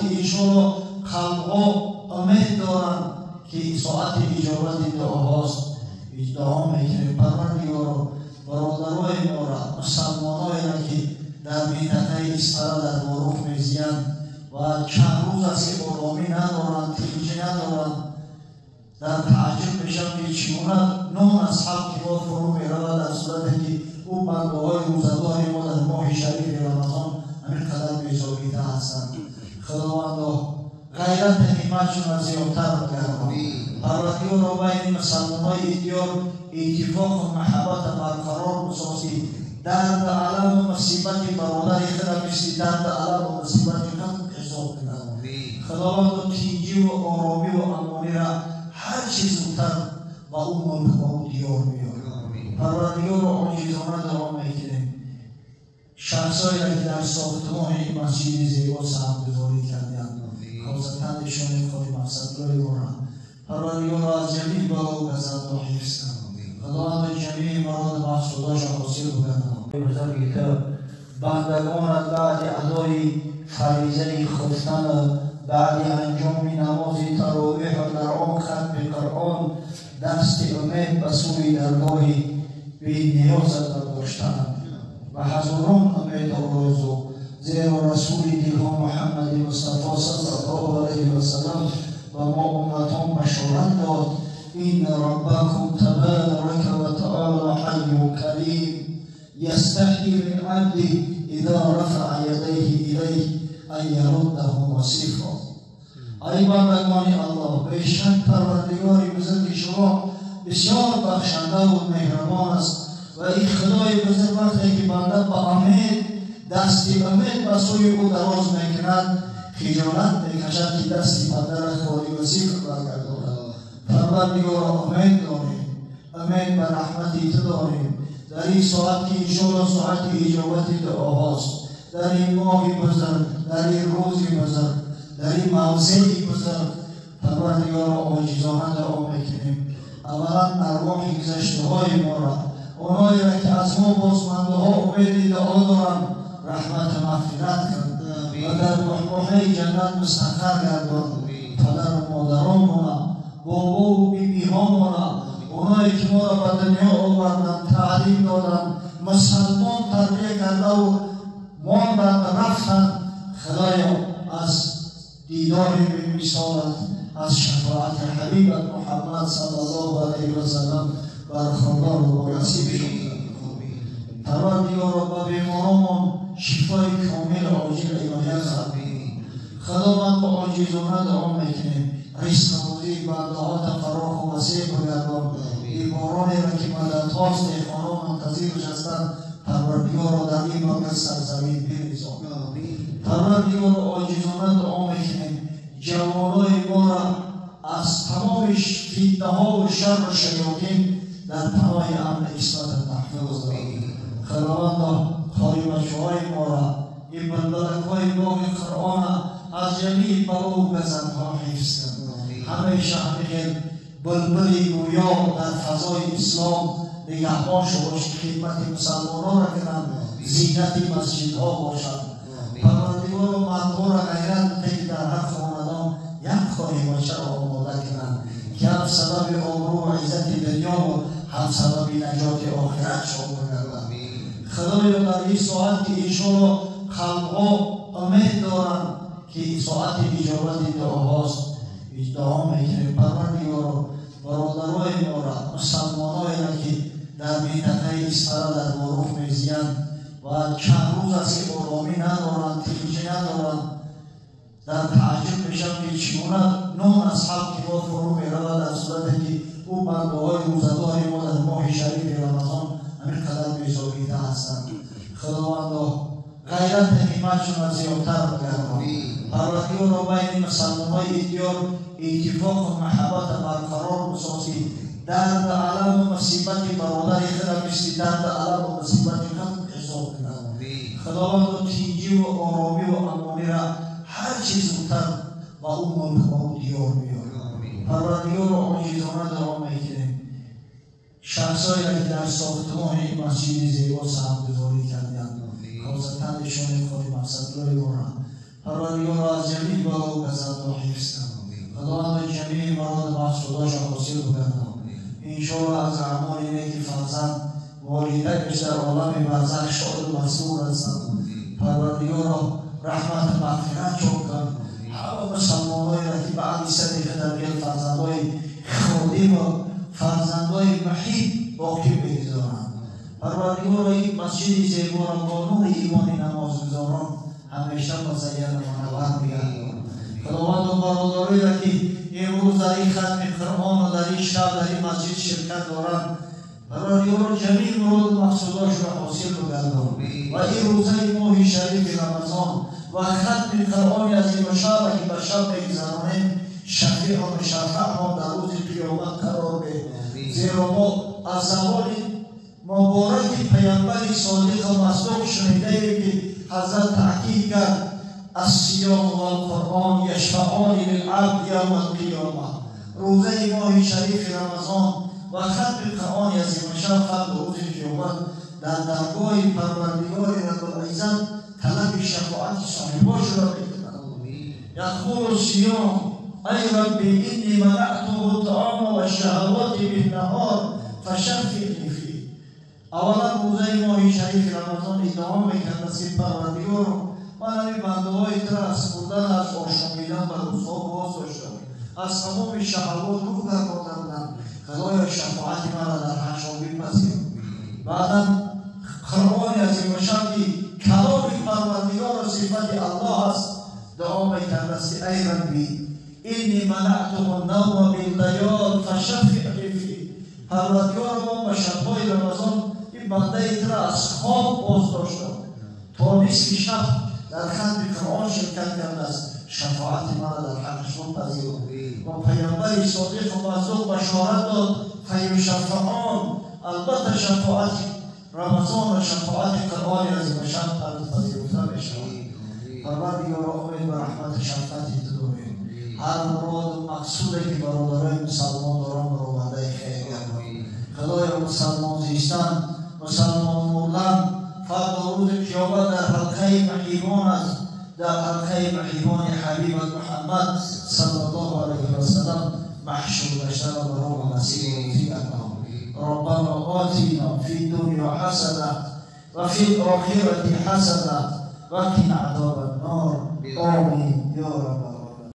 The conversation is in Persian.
ایشان خلقا امید دارند که ساعت اجابت دعاهاست. دعا میکنیم پروردگار برادرای ما را، مسلمانایی را که در منطقه اسفر در معروف میزیند و چند روز است که آرامی ندارند، تیجی ندارند، در تعجب میشم که چگونه نون از حق ما فرو میرود در صورتی که او بنده‌های روزه‌دار ما در ماه شریف رمضان همینقدر بی‌زاویده هستند. خداوندا غیرت همتشون را زیادتر بگردان. پروردگار بین مسلمان‌های ایدیار اتفاق و محبت برقرار بسازی. درد علم و مصیبت برادر خود مثل درد علم و مصیبت خود حساب کنند. خداوند تیجی و آرامی و امانی را هر چیز زودتر با او ملک با او دیار بیار. پروردگار عاجزانه دعا میکنیم شخصایی را که در ساختمان این مسجد زیبا سهمگذاری کردند خواستندشان خود مقصد را یارند. پروردگار از جمیع بلا و گزد را حفظ کنند. خداوند جمیع مراد مقصوداش حاصل بگردند. بزرگتر بندگان بعد ادای فریضه خفتن بعد انجام نماز تراویح و در آن ختم قرآن دست امید به سوی درگاه بی نیاز برداشتند و هزاران امید آرزو زیرا رسول دلها محمد مصطفی صلی الله علیه و سلم و ما امتان بشارت داد این ربکم تبارک و تعالی حی کریم یستحی من عبده اذا رفع یدیه الیه ان یرده وصیفا. ای بندگان الله، بیشک پروردگار بزرگ شما بسیار بخشنده و مهربان است و این خدای بزرگ وقتی که بنده با امید دستی امید به سوی او دراز میکند خجالت میکشد که دستی بدر خالی و صفر برگرداند. پروردگار امید داریم، امید به رحمتی تو داریم در این ساعت که انشاءالله ساعت اجابت دعاهاست، در این ماهی بزرگ، در این روزی بزرگ، در این موضعی بزرگ. پروردگار عاجزانه دعا میکنیم اولا ارواح گذشته های ما را، اونایی را که از ما بازمانده ها امید دعا دارند رحمت مغفرت کن و در بحبوحه جنت مستقر گردان. پدر و مادران بابا و بیبی ها اونایی که ما را به دنیا آوردن، تعلیم دادن، مسلمان تربیه کرده و ماندن رفتن. خدایا از دیدار بی مثالت، از شفاعت حبیبت محمد صلی الله علیه و سلم برخوردار و بایسی بشون. پروردگار به بیماران شفای کامل عاجل عنایت فرمای. خداوند با عاجزانه دعا میکنیم رزق روزی بنده‌ها فراخ و وسیع بگردان. بیمارانی را که مدت‌هاست دهقانان منتظر نشستند پروردگار را در این مقدس سرزمین بریزان. پروردگار عاجزانه دعا میکنیم جوانای ما را از تمام فتنه ها و شر و شیاطین در پناه امن عصمت محفوظ داریم. خداوند خواهی بچه‌های ما را این بندگان باغ قرآن از جمیع بلا و گزندها حفظ کن. همیشه همین بلبلی گویا در فضای اسلام نگهبان شو باش که خدمت مسلمانان را کنند، زینت مسجدها باشد. پروردگار و مردمان را غیرت که در هر خاندان یک خواهی بچه را آماده کنند که هم سبب آبرو و عزت دنیا و هم سبب نجات آخرت شما بگردند. خدای در این ساعت که ایشان خلقا امید دارند که این ساعت اجابت دعاهاست، دعا میکنیم پروردگار برادرای ما را، مسلمانایی را که در منطقه اسفر در معروف میزیند و چند روز است که آرامی ندارند، تیجی ندارند، در تعجب میشم که چگونه نون از حق ما فرو میرود در صورتی که او بنده‌های روزه‌دار ما در ماه شریف رمضان همینقدر بی‌زاویده هستند. خداوندا غیرت همتشون را زیادتر بگردان. پروردگار بین مسلمان‌های ایدیار اتفاق و محبت برقرار بسازی. درد علم و مصیبت برادر خود مثل درد علم و مصیبت خود حساب کنند. خداوند تیجی و آرامی و امانی را هر چیز زودتر با او ملک با او دیار بیار. پروردگار عاجزانه دعا میکنیم شخصایی را که در ساختمان این مسجد زیبا سهمگذاری کردند خواستندشان خود مقصد را یارند. پروردگار از جمیع بلا و گزند و حفظ کن. خداوند جمیع مراد مقصوداش حاصل بگردان. انشاءالله از اعمال نیک فرزند والدینش در عالم برزخ شاد و مسرور هستند. پروردگار رحمت مغفرت چون کن. همه مسلمانایی را که بعد صدیق در بیل فرزندهای خادم و فرزندهای محیط باقی بگذارند. پروردگار این مسجد زیبا را با نور ایمان نمازگزاران همیشه مزین و منور بگردان. خداوند و برادرایی را که امروز در این ختم قرآن و در این شب در این مسجد شرکت دارند، پروردگار جمیع مراد مقصوداش را حاصل بگردان و این روزه ماه شریف رمضان و ختم قرآن از این شب که به شب بگذرانیم شفیع و مشفع ما در روز قیامت قرار بده. زیرا ما از زبان مبارک پیامبر صادق و مصدوق شنیده ایم که حضرت تأکید کرد الصیام و القرآن یشفعان للعبد یوم القیامه. روزه ماه شریف رمضان و ختم قرآن از این شب قبل روز قیامت در درگاه پروردگار رب العزت طلب شفاعت صاحباش را می‌کند. یقول الصیام ای ربی انی منعته الطعام و الشهوات بالنهار فشفعنی فیه. اولا روزه ماه شریف رمضان ادعا می‌کند که پروردگار من همین بنده‌های تر از خوردن از آشامیدن و روزها باز داشتم، از تمام شهوات رو گرداندم. خدایا شفاعت مرا در حشر بپذیر. بعدا قرآن از این شب که کلام پروردگار و صفت الله است دعا می‌کرد است ای ربی اینی منعته النوم باللیال فشفعنی فیه. پروردگار ما به شب‌های رمضان این بنده تر از خواب باز داشتم تا نصف شب در ختم قرآن شرکت کرده است. شفاعت مرا در حقش بپذیر. و پیامبر صادق و مصدوق بشارت داد فیشفعان، البته شفاعت رمضان و شفاعت قرآن از این شب پذیرفته می‌شود. پروردگار امید به رحمت شفاعت داریم. هر مراد و مقصودی که برادرای مسلمان دارند برآورده خیر گردان. خدای مسلمان زیستن، مسلمان مردن فردا روز قیامت در حلقه مهیبان است، در حلقه مهیبان حبیب محمد صلی الله علیه و سلم محشور بشر و برای مسیح زیادان. ربنا آتنا فی الدنیا حسنه و فی الآخرة حسنه و قنا عذاب النار. آمین یا رب.